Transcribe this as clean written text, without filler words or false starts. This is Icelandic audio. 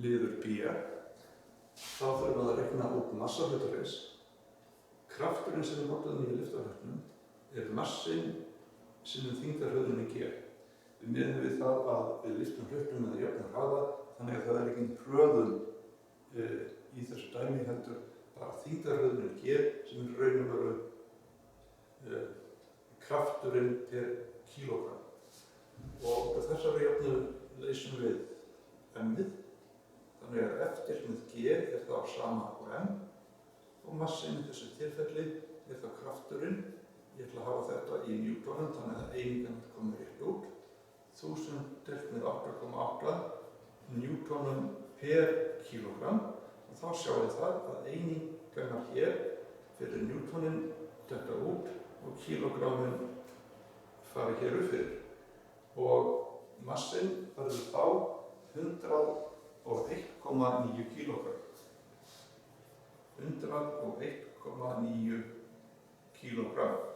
liður B. Þá þurfum við að reikna út massa hlutarins. Krafturinn sem við notuðum í lyftuhöfnum massin sinnum þyngdarhröðunin G. Við miðum við það að við lyftum hlutnum með jöfnum hraða, þannig að það engin hröðun í þessu dæmi heldur bara þyngdarhröðunin G sem raun og veru krafturinn per kílógramm. Og með þessari jöfnu leysum við m-ið, þannig að eftirhnið G þá sama og m og massin í þessu tilfelli þá krafturinn. Ég ætla að hafa þetta í njútonum þannig að einingarnar komur rétt út. 1000 deilt með 8,8 njútonum per kílógramm. Og þá sjáum við það að einingarnar hér fyrir njútonin detta út og kílógrammin fari hér upp fyrir. Og massin verður þá 101,9 kílógramm. 101,9 kílógramm.